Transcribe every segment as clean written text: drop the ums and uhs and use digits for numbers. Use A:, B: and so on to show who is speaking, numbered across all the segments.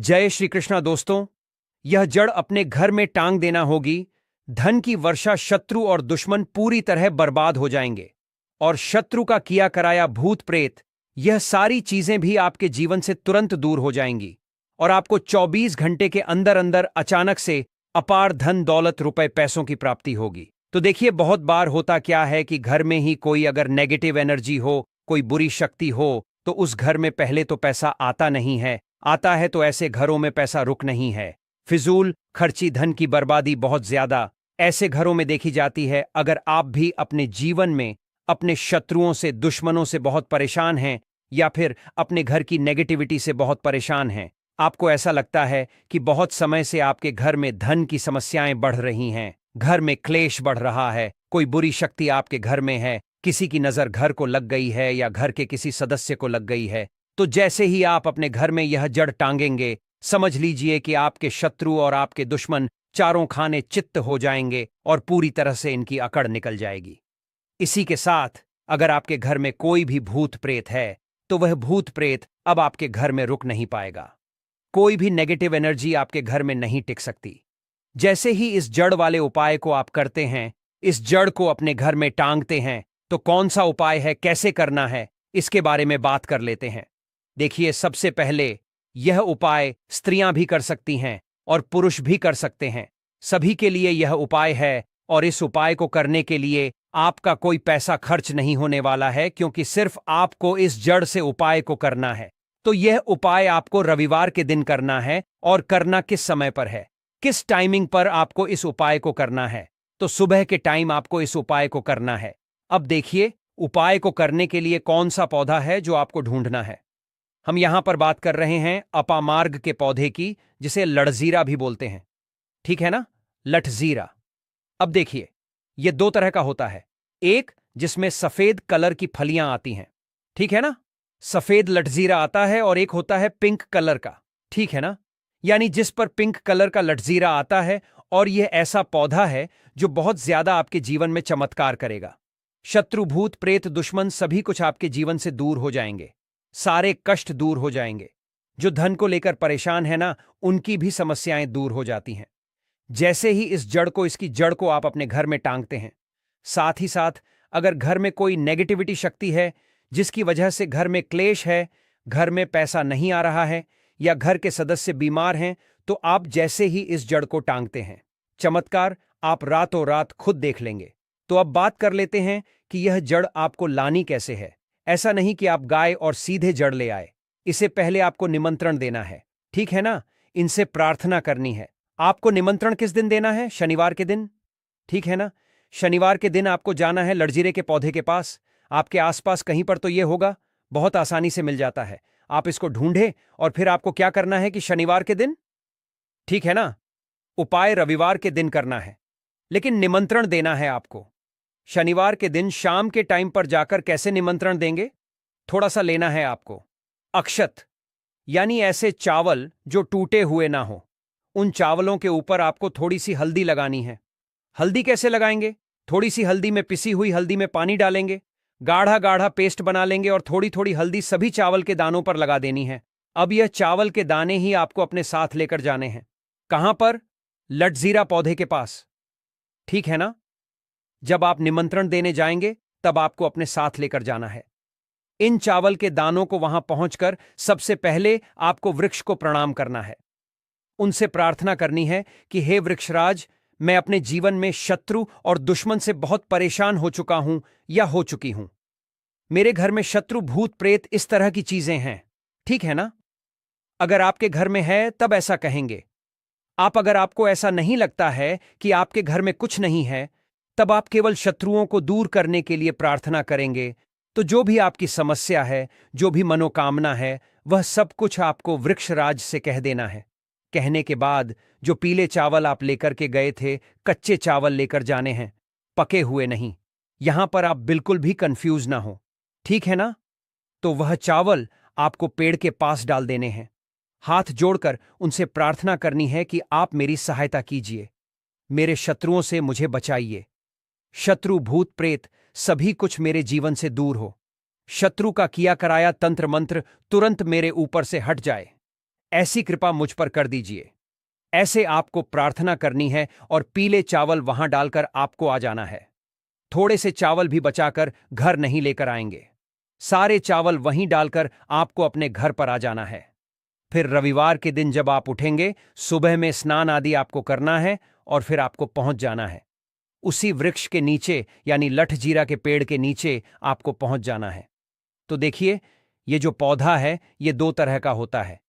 A: जय श्री कृष्णा दोस्तों। यह जड़ अपने घर में टांग देना होगी। धन की वर्षा, शत्रु और दुश्मन पूरी तरह बर्बाद हो जाएंगे। और शत्रु का किया कराया भूत प्रेत, यह सारी चीजें भी आपके जीवन से तुरंत दूर हो जाएंगी। और आपको 24 घंटे के अंदर अंदर अचानक से अपार धन दौलत, रुपए पैसों की प्राप्ति होगी। तो देखिए, बहुत बार होता क्या है कि घर में ही कोई अगर नेगेटिव एनर्जी हो, कोई बुरी शक्ति हो, तो उस घर में पहले तो पैसा आता नहीं है। आता है तो ऐसे घरों में पैसा रुक नहीं है। फिजूल खर्ची, धन की बर्बादी बहुत ज्यादा ऐसे घरों में देखी जाती है। अगर आप भी अपने जीवन में अपने शत्रुओं से, दुश्मनों से बहुत परेशान हैं, या फिर अपने घर की नेगेटिविटी से बहुत परेशान हैं, आपको ऐसा लगता है कि बहुत समय से आपके घर में धन की समस्याएं बढ़ रही हैं, घर में क्लेश बढ़ रहा है, कोई बुरी शक्ति आपके घर में है, किसी की नजर घर को लग गई है या घर के किसी सदस्य को लग गई है, तो जैसे ही आप अपने घर में यह जड़ टांगेंगे, समझ लीजिए कि आपके शत्रु और आपके दुश्मन चारों खाने चित्त हो जाएंगे और पूरी तरह से इनकी अकड़ निकल जाएगी। इसी के साथ अगर आपके घर में कोई भी भूत प्रेत है, तो वह भूत प्रेत अब आपके घर में रुक नहीं पाएगा। कोई भी नेगेटिव एनर्जी आपके घर में नहीं टिक सकती। जैसे ही इस जड़ वाले उपाय को आप करते हैं, इस जड़ को अपने घर में टांगते हैं, तो कौन सा उपाय है, कैसे करना है, इसके बारे में बात कर लेते हैं। देखिए, सबसे पहले यह उपाय स्त्रियां भी कर सकती हैं और पुरुष भी कर सकते हैं। सभी के लिए यह उपाय है। और इस उपाय को करने के लिए आपका कोई पैसा खर्च नहीं होने वाला है, क्योंकि सिर्फ आपको इस जड़ से उपाय को करना है। तो यह उपाय आपको रविवार के दिन करना है। और करना किस समय पर है, किस टाइमिंग पर आपको इस उपाय को करना है? तो सुबह के टाइम आपको इस उपाय को करना है। अब देखिए, उपाय को करने के लिए कौन सा पौधा है जो आपको ढूंढना है। हम यहां पर बात कर रहे हैं अपामार्ग के पौधे की, जिसे लड़जीरा भी बोलते हैं। ठीक है ना, लठजीरा। अब देखिए, यह दो तरह का होता है। एक जिसमें सफेद कलर की फलियां आती हैं, ठीक है ना, सफेद लठजीरा आता है। और एक होता है पिंक कलर का, ठीक है ना, यानी जिस पर पिंक कलर का लठजीरा आता है। और यह ऐसा पौधा है जो बहुत ज्यादा आपके जीवन में चमत्कार करेगा। शत्रु, भूत प्रेत, दुश्मन सभी कुछ आपके जीवन से दूर हो जाएंगे। सारे कष्ट दूर हो जाएंगे। जो धन को लेकर परेशान है ना, उनकी भी समस्याएं दूर हो जाती हैं। जैसे ही इस जड़ को, इसकी जड़ को आप अपने घर में टांगते हैं, साथ ही साथ अगर घर में कोई नेगेटिविटी शक्ति है, जिसकी वजह से घर में क्लेश है, घर में पैसा नहीं आ रहा है, या घर के सदस्य बीमार हैं, तो आप जैसे ही इस जड़ को टांगते हैं, चमत्कार आप रातों रात खुद देख लेंगे। तो अब बात कर लेते हैं कि यह जड़ आपको लानी कैसे है। ऐसा नहीं कि आप गाय और सीधे जड़ ले आए। इसे पहले आपको निमंत्रण देना है, ठीक है ना, इनसे प्रार्थना करनी है। आपको निमंत्रण किस दिन देना है? शनिवार के दिन, ठीक है ना। शनिवार के दिन आपको जाना है लड़जीरे के पौधे के पास। आपके आसपास कहीं पर तो यह होगा, बहुत आसानी से मिल जाता है। आप इसको ढूंढे और फिर आपको क्या करना है कि शनिवार के दिन, ठीक है ना, उपाय रविवार के दिन करना है, लेकिन निमंत्रण देना है आपको। शनिवार के दिन शाम के टाइम पर जाकर कैसे निमंत्रण देंगे? थोड़ा सा लेना है आपको अक्षत, यानी ऐसे चावल जो टूटे हुए ना हो। उन चावलों के ऊपर आपको थोड़ी सी हल्दी लगानी है। हल्दी कैसे लगाएंगे? थोड़ी सी हल्दी में, पिसी हुई हल्दी में पानी डालेंगे, गाढ़ा गाढ़ा पेस्ट बना लेंगे और थोड़ी थोड़ी हल्दी सभी चावल के दानों पर लगा देनी है। अब यह चावल के दाने ही आपको अपने साथ लेकर जाने हैं। कहां पर? लठजीरा पौधे के पास, ठीक है ना। जब आप निमंत्रण देने जाएंगे, तब आपको अपने साथ लेकर जाना है। इन चावल के दानों को वहां पहुंचकर सबसे पहले आपको वृक्ष को प्रणाम करना है। उनसे प्रार्थना करनी है कि हे वृक्षराज, मैं अपने जीवन में शत्रु और दुश्मन से बहुत परेशान हो चुका हूं या हो चुकी हूं। मेरे घर में शत्रु, भूत प्रेत, इस तरह की चीजें हैं, ठीक है ना। अगर आपके घर में है तब ऐसा कहेंगे। अगर आपको ऐसा नहीं लगता है कि आपके घर में कुछ नहीं है, तब आप केवल शत्रुओं को दूर करने के लिए प्रार्थना करेंगे। तो जो भी आपकी समस्या है, जो भी मनोकामना है, वह सब कुछ आपको वृक्षराज से कह देना है। कहने के बाद जो पीले चावल आप लेकर के गए थे, कच्चे चावल लेकर जाने हैं, पके हुए नहीं। यहां पर आप बिल्कुल भी कंफ्यूज ना हो, ठीक है ना। तो वह चावल आपको पेड़ के पास डाल देने हैं। हाथ जोड़कर उनसे प्रार्थना करनी है कि आप मेरी सहायता कीजिए, मेरे शत्रुओं से मुझे बचाइए। शत्रु, भूत प्रेत सभी कुछ मेरे जीवन से दूर हो। शत्रु का किया कराया तंत्र मंत्र तुरंत मेरे ऊपर से हट जाए। ऐसी कृपा मुझ पर कर दीजिए। ऐसे आपको प्रार्थना करनी है और पीले चावल वहां डालकर आपको आ जाना है। थोड़े से चावल भी बचाकर घर नहीं लेकर आएंगे। सारे चावल वहीं डालकर आपको अपने घर पर आ जाना है। फिर रविवार के दिन जब आप उठेंगे, सुबह में स्नान आदि आपको करना है और फिर आपको पहुंच जाना है। उसी वृक्ष के नीचे यानी लठजीरा के पेड़ के नीचे आपको पहुंच जाना है। तो देखिए, ये जो पौधा है ये दो तरह का होता है।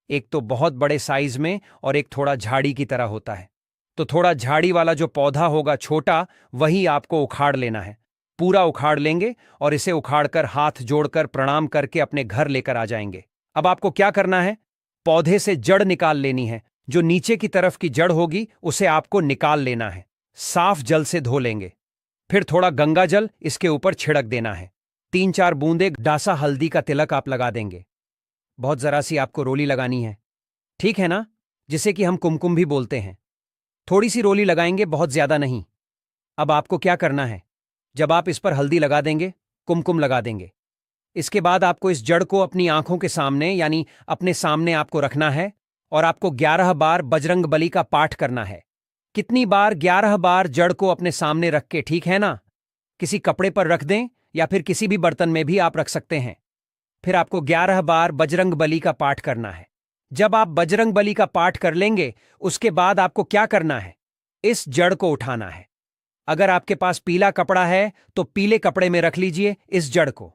A: एक तो बहुत बड़े साइज में और एक थोड़ा झाड़ी की तरह होता है। तो थोड़ा झाड़ी वाला जो पौधा होगा छोटा, वही आपको उखाड़ लेना है। पूरा उखाड़ लेंगे और इसे उखाड़कर हाथ जोड़कर प्रणाम करके अपने घर लेकर आ जाएंगे। अब आपको क्या करना है? पौधे से जड़ निकाल लेनी है। जो नीचे की तरफ की जड़ होगी उसे आपको निकाल लेना है। साफ जल से धो लेंगे। फिर थोड़ा गंगा जल इसके ऊपर छिड़क देना है। 3-4 बूंदे डासा हल्दी का तिलक आप लगा देंगे। बहुत जरा सी आपको रोली लगानी है, ठीक है ना? जिसे कि हम कुमकुम भी बोलते हैं। थोड़ी सी रोली लगाएंगे, बहुत ज्यादा नहीं। अब आपको क्या करना है? जब आप इस पर हल्दी लगा देंगे, कुमकुम लगा देंगे, इसके बाद आपको इस जड़ को अपनी आंखों के सामने यानी अपने सामने आपको रखना है और आपको 11 बार बजरंग बली का पाठ करना है। कितनी बार? 11 बार जड़ को अपने सामने रख के, ठीक है ना? किसी कपड़े पर रख दें या फिर किसी भी बर्तन में भी आप रख सकते हैं। फिर आपको 11 बार बजरंग बली का पाठ करना है। जब आप बजरंग बली का पाठ कर लेंगे, उसके बाद आपको क्या करना है? इस जड़ को उठाना है। अगर आपके पास पीला कपड़ा है तो पीले कपड़े में रख लीजिए इस जड़ को।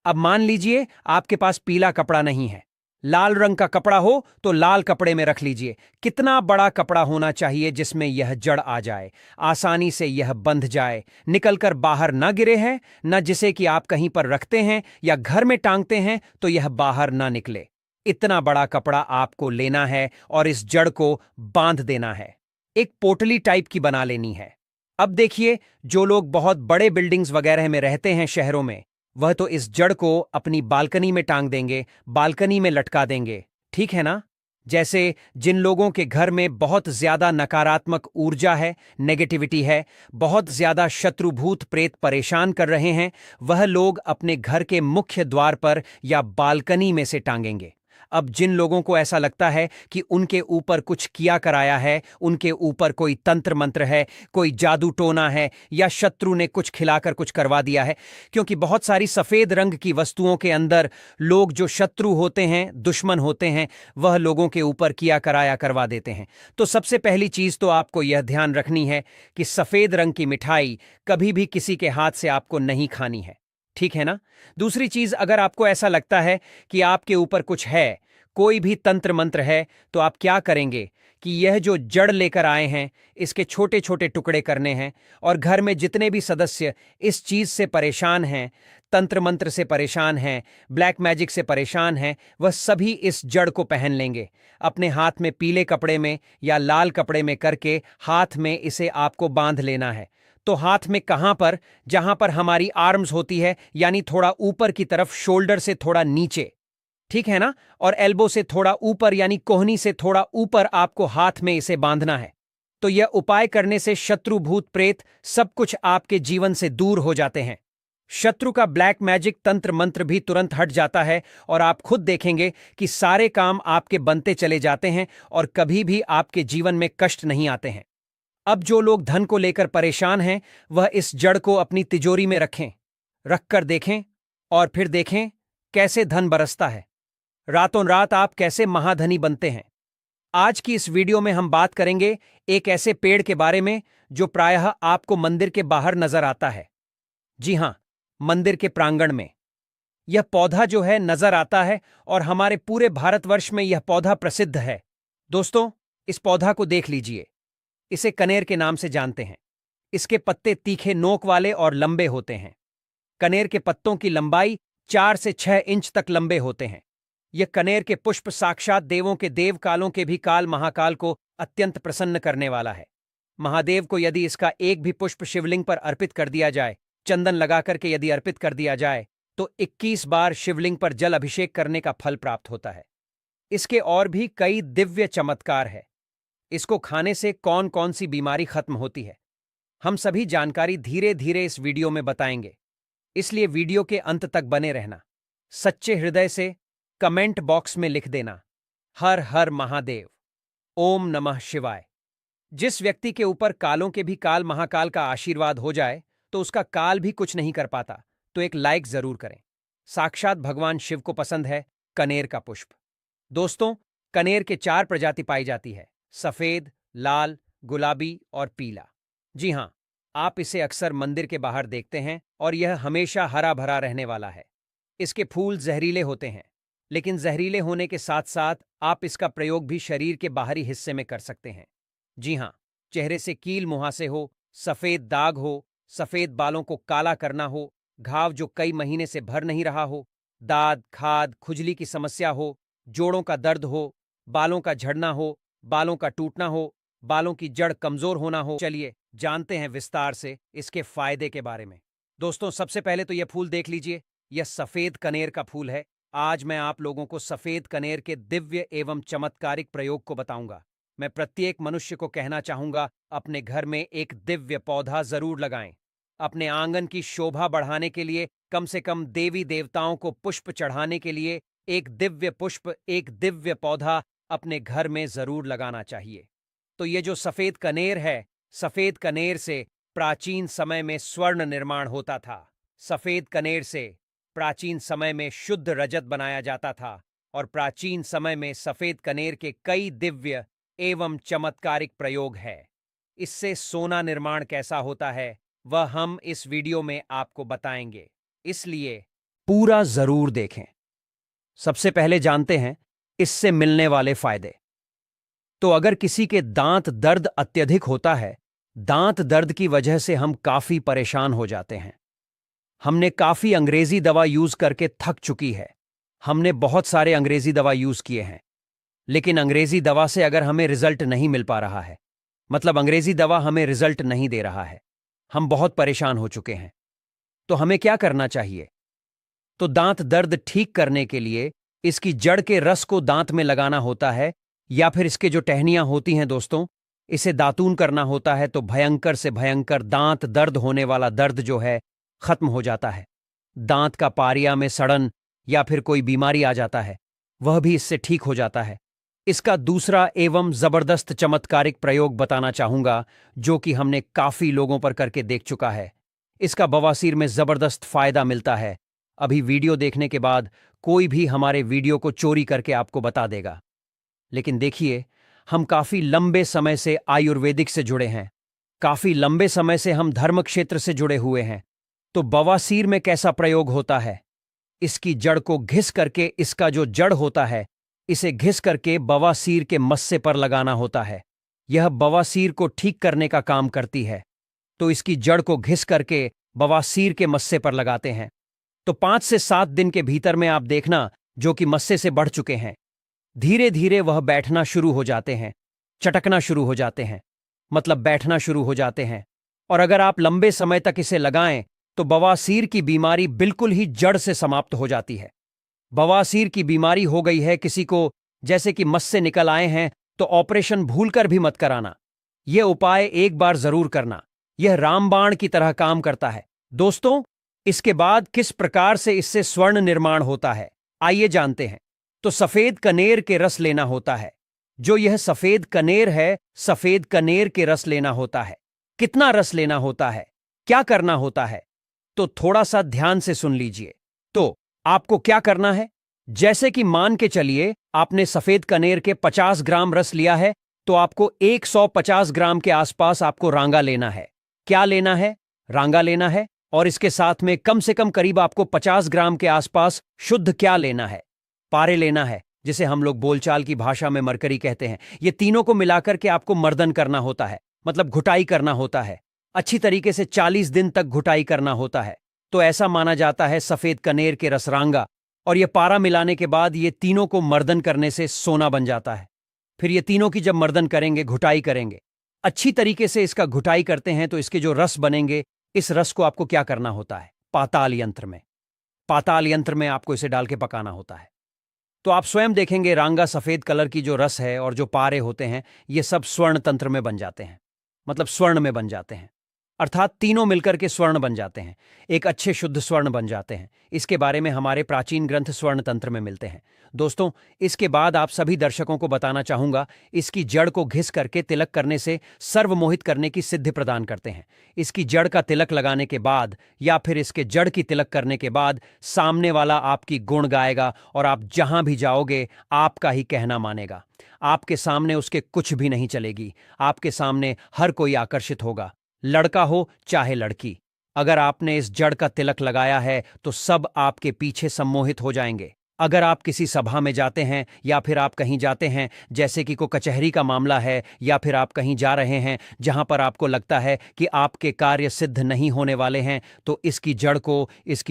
A: अब मान लीजिए आपके पास पीला कपड़ा नहीं है, लाल रंग का कपड़ा हो तो लाल कपड़े में रख लीजिए। कितना बड़ा कपड़ा होना चाहिए जिसमें यह जड़ आ जाए, आसानी से यह बंध जाए, निकलकर बाहर ना गिरे है, न जिसे कि आप कहीं पर रखते हैं या घर में टांगते हैं तो यह बाहर ना निकले। इतना बड़ा कपड़ा आपको लेना है और इस जड़ को बांध देना है। एक पोटली टाइप की बना लेनी है। अब देखिए, जो लोग बहुत बड़े बिल्डिंग्स वगैरह में रहते हैं शहरों में, वह तो इस जड़ को अपनी बालकनी में टांग देंगे, बालकनी में लटका देंगे, ठीक है ना? जैसे जिन लोगों के घर में बहुत ज्यादा नकारात्मक ऊर्जा है, नेगेटिविटी है, बहुत ज्यादा शत्रु भूत प्रेत परेशान कर रहे हैं, वह लोग अपने घर के मुख्य द्वार पर या बालकनी में से टांगेंगे। अब जिन लोगों को ऐसा लगता है कि उनके ऊपर कुछ किया कराया है, उनके ऊपर कोई तंत्र मंत्र है, कोई जादू टोना है या शत्रु ने कुछ खिलाकर कुछ करवा दिया है, क्योंकि बहुत सारी सफेद रंग की वस्तुओं के अंदर लोग जो शत्रु होते हैं, दुश्मन होते हैं, वह लोगों के ऊपर किया कराया करवा देते हैं। तो सबसे पहली चीज तो आपको यह ध्यान रखनी है कि सफेद रंग की मिठाई कभी भी किसी के हाथ से आपको नहीं खानी है, ठीक है ना? दूसरी चीज, अगर आपको ऐसा लगता है कि आपके ऊपर कुछ है, कोई भी तंत्र मंत्र है, तो आप क्या करेंगे कि यह जो जड़ लेकर आए हैं, इसके छोटे छोटे टुकड़े करने हैं और घर में जितने भी सदस्य इस चीज से परेशान हैं, तंत्र मंत्र से परेशान हैं, ब्लैक मैजिक से परेशान हैं, वह सभी इस जड़ को पहन लेंगे। अपने हाथ में पीले कपड़े में या लाल कपड़े में करके हाथ में इसे आपको बांध लेना है। तो हाथ में कहां पर? जहां पर हमारी आर्म्स होती है, यानी थोड़ा ऊपर की तरफ, शोल्डर से थोड़ा नीचे, ठीक है ना? और एल्बो से थोड़ा ऊपर यानी कोहनी से थोड़ा ऊपर आपको हाथ में इसे बांधना है। तो यह उपाय करने से शत्रु भूत प्रेत सब कुछ आपके जीवन से दूर हो जाते हैं। शत्रु का ब्लैक मैजिक तंत्र मंत्र भी तुरंत हट जाता है और आप खुद देखेंगे कि सारे काम आपके बनते चले जाते हैं और कभी भी आपके जीवन में कष्ट नहीं आते हैं। अब जो लोग धन को लेकर परेशान हैं, वह इस जड़ को अपनी तिजोरी में रखें, रखकर देखें और फिर देखें कैसे धन बरसता है। रातों रात आप कैसे महाधनी बनते हैं। आज की इस वीडियो में हम बात करेंगे एक ऐसे पेड़ के बारे में जो प्रायः आपको मंदिर के बाहर नजर आता है। जी हां, मंदिर के प्रांगण में यह पौधा जो है नजर आता है और हमारे पूरे भारतवर्ष में यह पौधा प्रसिद्ध है। दोस्तों, इस पौधा को देख लीजिए। इसे कनेर के नाम से जानते हैं। इसके पत्ते तीखे नोक वाले और लंबे होते हैं। कनेर के पत्तों की लंबाई 4 से 6 इंच तक लंबे होते हैं। यह कनेर के पुष्प साक्षात देवों के देव, कालों के भी काल, महाकाल को अत्यंत प्रसन्न करने वाला है। महादेव को यदि इसका एक भी पुष्प शिवलिंग पर अर्पित कर दिया जाए, चंदन लगा करके यदि अर्पित कर दिया जाए, तो 21 बार शिवलिंग पर जल अभिषेक करने का फल प्राप्त होता है। इसके और भी कई दिव्य चमत्कार है। इसको खाने से कौन कौन सी बीमारी खत्म होती है, हम सभी जानकारी धीरे धीरे इस वीडियो में बताएंगे, इसलिए वीडियो के अंत तक बने रहना। सच्चे हृदय से कमेंट बॉक्स में लिख देना, हर हर महादेव। ओम नमः शिवाय। जिस व्यक्ति के ऊपर कालों के भी काल महाकाल का आशीर्वाद हो जाए तो उसका काल भी कुछ नहीं कर पाता, तो एक लाइक जरूर करें। साक्षात भगवान शिव को पसंद है कनेर का पुष्प। दोस्तों, कनेर के 4 प्रजाति पाई जाती है: सफेद, लाल, गुलाबी और पीला। जी हां, आप इसे अक्सर मंदिर के बाहर देखते हैं और यह हमेशा हरा भरा रहने वाला है। इसके फूल जहरीले होते हैं, लेकिन जहरीले होने के साथ साथ आप इसका प्रयोग भी शरीर के बाहरी हिस्से में कर सकते हैं। जी हां, चेहरे से कील मुहासे हो, सफेद दाग हो, सफेद बालों को काला करना हो, घाव जो कई महीने से भर नहीं रहा हो, दाद खाद खुजली की समस्या हो, जोड़ों का दर्द हो, बालों का झड़ना हो, बालों का टूटना हो, बालों की जड़ कमजोर होना हो। चलिए जानते हैं विस्तार से इसके फायदे के बारे में। दोस्तों, सबसे पहले तो यह फूल देख लीजिए। यह सफेद कनेर का फूल है। आज मैं आप लोगों को सफेद कनेर के दिव्य एवं चमत्कारिक प्रयोग को बताऊंगा। मैं प्रत्येक मनुष्य को कहना चाहूंगा, अपने घर में एक दिव्य पौधा जरूर लगाएं। अपने आंगन की शोभा बढ़ाने के लिए, कम से कम देवी देवताओं को पुष्प चढ़ाने के लिए एक दिव्य पुष्प, एक दिव्य पौधा अपने घर में जरूर लगाना चाहिए। तो ये जो सफेद कनेर है, सफेद कनेर से प्राचीन समय में स्वर्ण निर्माण होता था। सफेद कनेर से प्राचीन समय में शुद्ध रजत बनाया जाता था और प्राचीन समय में सफेद कनेर के कई दिव्य एवं चमत्कारिक प्रयोग है। इससे सोना निर्माण कैसा होता है वह हम इस वीडियो में आपको बताएंगे, इसलिए पूरा जरूर देखें। सबसे पहले जानते हैं इससे मिलने वाले फायदे। तो अगर किसी के दांत दर्द अत्यधिक होता है, दांत दर्द की वजह से हम काफी परेशान हो जाते हैं। हमने काफी अंग्रेजी दवा यूज करके थक चुकी है। हमने बहुत सारे अंग्रेजी दवा यूज किए हैं, लेकिन अंग्रेजी दवा से अगर हमें रिजल्ट नहीं मिल पा रहा है, मतलब अंग्रेजी दवा हमें रिजल्ट नहीं दे रहा है, हम बहुत परेशान हो चुके हैं, तो हमें क्या करना चाहिए? तो दांत दर्द ठीक करने के लिए इसकी जड़ के रस को दांत में लगाना होता है, या फिर इसके जो टहनियां होती हैं दोस्तों, इसे दातून करना होता है, तो भयंकर से भयंकर दांत दर्द होने वाला दर्द जो है खत्म हो जाता है। दांत का पारिया में सड़न या फिर कोई बीमारी आ जाता है, वह भी इससे ठीक हो जाता है। इसका दूसरा एवं जबरदस्त चमत्कारिक प्रयोग बताना चाहूंगा, जो कि हमने काफी लोगों पर करके देख चुका है। इसका बवासीर में जबरदस्त फायदा मिलता है। अभी वीडियो देखने के बाद कोई भी हमारे वीडियो को चोरी करके आपको बता देगा। लेकिन देखिए, हम काफी लंबे समय से आयुर्वेदिक से जुड़े हैं, काफी लंबे समय से हम धर्म क्षेत्र से जुड़े हुए हैं। तो बवासीर में कैसा प्रयोग होता है? इसकी जड़ को घिस करके, इसका जो जड़ होता है इसे घिस करके बवासीर के मस्से पर लगाना होता है। यह बवासीर को ठीक करने का काम करती है। तो इसकी जड़ को घिस करके बवासीर के मस्से पर लगाते हैं, तो 5 से 7 दिन के भीतर में आप देखना, जो कि मस्से से बढ़ चुके हैं, धीरे धीरे वह बैठना शुरू हो जाते हैं, चटकना शुरू हो जाते हैं, मतलब बैठना शुरू हो जाते हैं। और अगर आप लंबे समय तक इसे लगाएं तो बवासीर की बीमारी बिल्कुल ही जड़ से समाप्त हो जाती है। बवासीर की बीमारी हो गई है किसी को, जैसे कि मस्से निकल आए हैं, तो ऑपरेशन भूलकर भी मत कराना। यह उपाय एक बार जरूर करना। यह रामबाण की तरह काम करता है। दोस्तों, इसके बाद किस प्रकार से इससे स्वर्ण निर्माण होता है, आइए जानते हैं। तो सफेद कनेर के रस लेना होता है। जो यह सफेद कनेर है, सफेद कनेर के रस लेना होता है। कितना रस लेना होता है, क्या करना होता है, तो थोड़ा सा ध्यान से सुन लीजिए। तो आपको क्या करना है, जैसे कि मान के चलिए आपने सफेद कनेर के 50 ग्राम रस लिया है, तो आपको 150 ग्राम के आसपास आपको रांगा लेना है। क्या लेना है? रांगा लेना है। और इसके साथ में कम से कम करीब आपको 50 ग्राम के आसपास शुद्ध क्या लेना है? पारे लेना है, जिसे हम लोग बोलचाल की भाषा में मरकरी कहते हैं। ये तीनों को मिलाकर के आपको मर्दन करना होता है, मतलब घुटाई करना होता है। अच्छी तरीके से 40 दिन तक घुटाई करना होता है। तो ऐसा माना जाता है सफेद कनेर के रस रांगा और ये पारा मिलाने के बाद ये तीनों को मर्दन करने से सोना बन जाता है। फिर ये तीनों की जब मर्दन करेंगे, घुटाई करेंगे, अच्छी तरीके से इसका घुटाई करते हैं, तो इसके जो रस बनेंगे, इस रस को आपको क्या करना होता है? पाताल यंत्र में, पाताल यंत्र में आपको इसे डाल के पकाना होता है। तो आप स्वयं देखेंगे रांगा सफेद कलर की जो रस है और जो पारे होते हैं, ये सब स्वर्ण तंत्र में बन जाते हैं, मतलब स्वर्ण में बन जाते हैं। अर्थात तीनों मिलकर के स्वर्ण बन जाते हैं, एक अच्छे शुद्ध स्वर्ण बन जाते हैं। इसके बारे में हमारे प्राचीन ग्रंथ स्वर्ण तंत्र में मिलते हैं। दोस्तों, इसके बाद आप सभी दर्शकों को बताना चाहूंगा, इसकी जड़ को घिस करके तिलक करने से सर्वमोहित करने की सिद्धि प्रदान करते हैं। इसकी जड़ का तिलक लगाने के बाद या फिर इसके जड़ की तिलक करने के बाद सामने वाला आपकी गुण गाएगा और आप जहां भी जाओगे आपका ही कहना मानेगा। आपके सामने उसके कुछ भी नहीं चलेगी, आपके सामने हर कोई आकर्षित होगा, लड़का हो चाहे लड़की। अगर आपने इस जड़ का तिलक लगाया है तो सब आपके पीछे सम्मोहित हो जाएंगे। अगर आप किसी सभा में जाते हैं या फिर आप कहीं जाते हैं, जैसे कि कोई कचहरी का मामला है, या फिर आप कहीं जा रहे हैं जहां पर आपको लगता है कि आपके कार्य सिद्ध नहीं होने वाले हैं, तो इसकी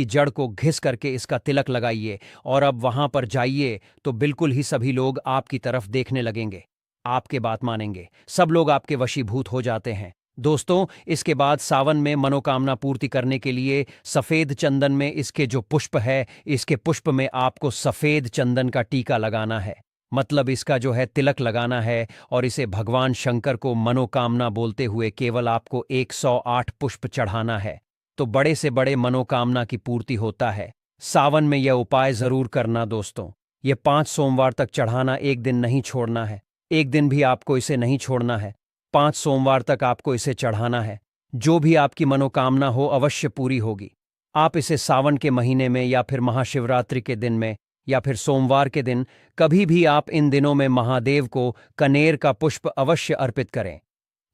A: जड़ को घिस करके इसका तिलक लगाइए और अब वहां पर जाइए तो बिल्कुल ही सभी लोग आपकी तरफ देखने लगेंगे, आपके बात मानेंगे, सब लोग आपके वशीभूत हो जाते हैं। दोस्तों, इसके बाद सावन में मनोकामना पूर्ति करने के लिए सफेद चंदन में इसके जो पुष्प है, इसके पुष्प में आपको सफेद चंदन का टीका लगाना है, मतलब इसका जो है तिलक लगाना है, और इसे भगवान शंकर को मनोकामना बोलते हुए केवल आपको 108 पुष्प चढ़ाना है, तो बड़े से बड़े मनोकामना की पूर्ति होता है। सावन में यह उपाय जरूर करना दोस्तों। ये 5 सोमवार तक चढ़ाना, एक दिन नहीं छोड़ना है, एक दिन भी आपको इसे नहीं छोड़ना है। 5 सोमवार तक आपको इसे चढ़ाना है। जो भी आपकी मनोकामना हो अवश्य पूरी होगी। आप इसे सावन के महीने में या फिर महाशिवरात्रि के दिन में या फिर सोमवार के दिन, कभी भी आप इन दिनों में महादेव को कनेर का पुष्प अवश्य अर्पित करें।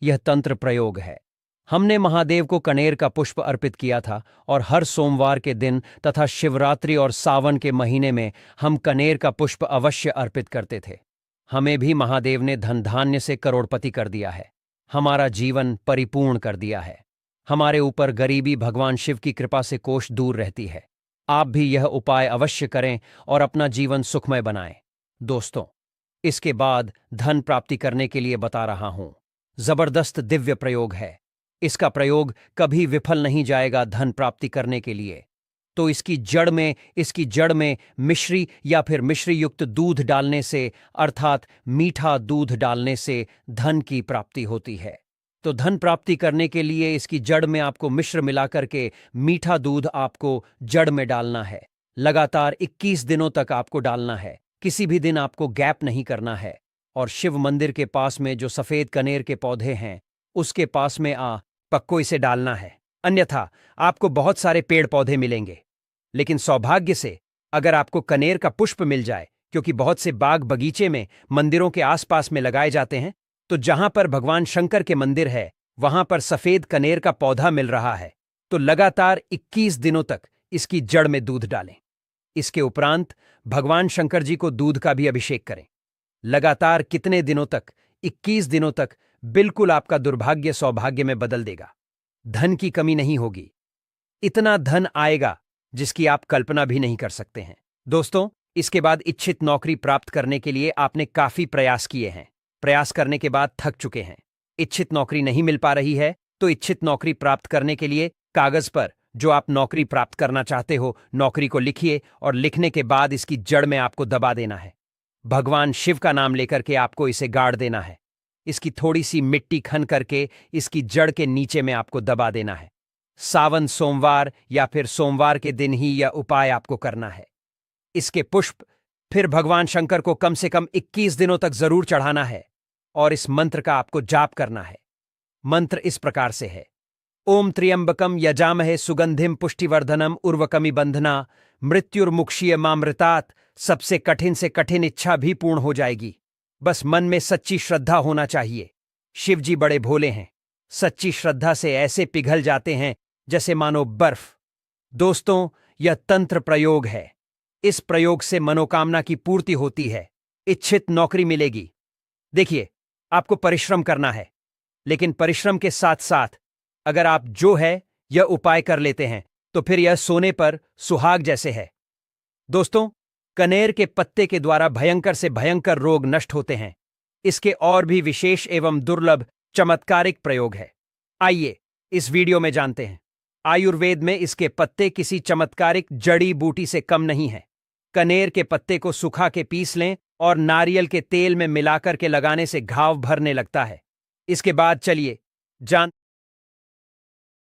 A: यह तंत्र प्रयोग है। हमने महादेव को कनेर का पुष्प अर्पित किया था और हर सोमवार के दिन तथा शिवरात्रि और सावन के महीने में हम कनेर का पुष्प अवश्य अर्पित करते थे। हमें भी महादेव ने धन धान्य से करोड़पति कर दिया है, हमारा जीवन परिपूर्ण कर दिया है। हमारे ऊपर गरीबी भगवान शिव की कृपा से कोष दूर रहती है। आप भी यह उपाय अवश्य करें और अपना जीवन सुखमय बनाएं। दोस्तों, इसके बाद धन प्राप्ति करने के लिए बता रहा हूं, जबरदस्त दिव्य प्रयोग है। इसका प्रयोग कभी विफल नहीं जाएगा धन प्राप्ति करने के लिए। तो इसकी जड़ में मिश्री या फिर मिश्री युक्त दूध डालने से, अर्थात मीठा दूध डालने से धन की प्राप्ति होती है। तो धन प्राप्ति करने के लिए इसकी जड़ में आपको मिश्र मिलाकर के मीठा दूध आपको जड़ में डालना है। लगातार 21 दिनों तक आपको डालना है, किसी भी दिन आपको गैप नहीं करना है। और शिव मंदिर के पास में जो सफेद कनेर के पौधे हैं, उसके पास में पक्को इसे डालना है, अन्यथा आपको बहुत सारे पेड़ पौधे मिलेंगे, लेकिन सौभाग्य से अगर आपको कनेर का पुष्प मिल जाए, क्योंकि बहुत से बाग बगीचे में मंदिरों के आसपास में लगाए जाते हैं, तो जहां पर भगवान शंकर के मंदिर है वहां पर सफेद कनेर का पौधा मिल रहा है, तो लगातार 21 दिनों तक इसकी जड़ में दूध डालें। इसके उपरांत भगवान शंकर जी को दूध का भी अभिषेक करें। लगातार कितने दिनों तक? 21 दिनों तक। बिल्कुल आपका दुर्भाग्य सौभाग्य में बदल देगा। धन की कमी नहीं होगी, इतना धन आएगा जिसकी आप कल्पना भी नहीं कर सकते हैं। दोस्तों, इसके बाद इच्छित नौकरी प्राप्त करने के लिए आपने काफी प्रयास किए हैं, प्रयास करने के बाद थक चुके हैं, इच्छित नौकरी नहीं मिल पा रही है, तो इच्छित नौकरी प्राप्त करने के लिए कागज पर जो आप नौकरी प्राप्त करना चाहते हो, नौकरी को लिखिए और लिखने के बाद इसकी जड़ में आपको दबा देना है। भगवान शिव का नाम लेकर के आपको इसे गाड़ देना है। इसकी थोड़ी सी मिट्टी खन करके इसकी जड़ के नीचे में आपको दबा देना है। सावन सोमवार या फिर सोमवार के दिन ही यह उपाय आपको करना है। इसके पुष्प फिर भगवान शंकर को कम से कम 21 दिनों तक जरूर चढ़ाना है और इस मंत्र का आपको जाप करना है। मंत्र इस प्रकार से है: ओम त्र्यंबकम यजामहे सुगंधिम पुष्टिवर्धनम उर्वकमि बंधना मृत्युर्मुक्षीय मामृतात्। सबसे कठिन से कठिन इच्छा भी पूर्ण हो जाएगी, बस मन में सच्ची श्रद्धा होना चाहिए। शिव जी बड़े भोले हैं, सच्ची श्रद्धा से ऐसे पिघल जाते हैं जैसे मानो बर्फ। दोस्तों, यह तंत्र प्रयोग है। इस प्रयोग से मनोकामना की पूर्ति होती है, इच्छित नौकरी मिलेगी। देखिए, आपको परिश्रम करना है, लेकिन परिश्रम के साथ साथ अगर आप जो है यह उपाय कर लेते हैं तो फिर यह सोने पर सुहाग जैसे है। दोस्तों, कनेर के पत्ते के द्वारा भयंकर से भयंकर रोग नष्ट होते हैं। इसके और भी विशेष एवं दुर्लभ चमत्कारिक प्रयोग है। आइए इस वीडियो में जानते हैं। आयुर्वेद में इसके पत्ते किसी चमत्कारिक जड़ी बूटी से कम नहीं है। कनेर के पत्ते को सुखा के पीस लें और नारियल के तेल में मिलाकर के लगाने से घाव भरने लगता है। इसके बाद चलिए जान